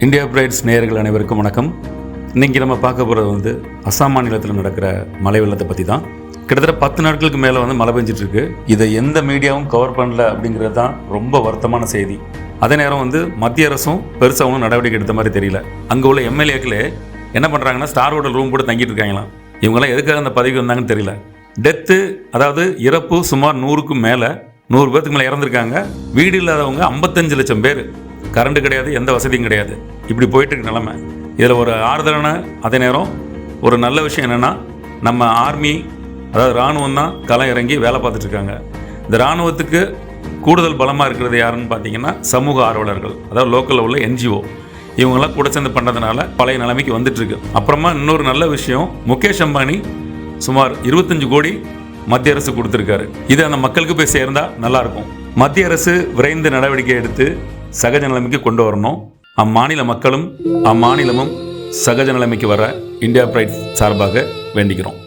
India brides நேயர்கள் அனைவருக்கும் வணக்கம். இன்றைக்கி நம்ம பார்க்க போகிறது வந்து அஸ்ஸாம் மாநிலத்தில் நடக்கிற மழை வெள்ளத்தை பற்றி தான். கிட்டத்தட்ட 10 நாட்களுக்கு மேலே வந்து மழை பெஞ்சிட்ருக்கு. இதை எந்த மீடியாவும் கவர் பண்ணல அப்படிங்கிறது தான் ரொம்ப வருத்தமான செய்தி. அதே நேரம் வந்து மத்திய அரசும் பெருசாக ஒன்றும் நடவடிக்கை எடுத்த மாதிரி தெரியல. அங்கே உள்ள எம்எல்ஏக்களே என்ன பண்ணுறாங்கன்னா ஸ்டார் ஹோட்டல் ரூம் போட்டு தங்கிட்டு இருக்காங்களாம். இவங்களாம் எதுக்காக அந்த பதவிக்கு வந்தாங்கன்னு தெரியல. டெத்து, அதாவது இறப்பு சுமார் 100க்கும் மேலே, 100 பேருக்கு மேலே இறந்துருக்காங்க. வீடு இல்லாதவங்க 55 லட்சம் பேர். கரண்ட் கிடையாது, எந்த வசதியும் கிடையாது. இப்படி போயிட்டு இருக்க நிலைமை. இதில் ஒரு ஆறுதலான அதே நேரம் ஒரு நல்ல விஷயம் என்னென்னா, நம்ம ஆர்மி, அதாவது இராணுவம் தான் களம் இறங்கி வேலை பார்த்துட்ருக்காங்க. இந்த இராணுவத்துக்கு கூடுதல் பலமாக இருக்கிறது யாருன்னு பார்த்தீங்கன்னா சமூக ஆர்வலர்கள், அதாவது லோக்கலில் உள்ள NGO. இவங்கெல்லாம் கூட சேர்ந்து பண்ணுறதுனால பழைய நிலைமைக்கு வந்துட்டுருக்கு. அப்புறமா இன்னொரு நல்ல விஷயம், முகேஷ் அம்பானி சுமார் 25 கோடி மத்திய அரசு கொடுத்துருக்காரு. இது அந்த மக்களுக்கு போய் சேர்ந்தால் நல்லாயிருக்கும். மத்திய அரசு விரைந்து நடவடிக்கை எடுத்து சகஜ நிலைமைக்கு கொண்டு வரணும். அம்மாநில மக்களும் அம்மாநிலமும் சகஜ நிலைமைக்கு வர இந்தியா பிரைட் சார்பாக வேண்டிக்கிறோம்.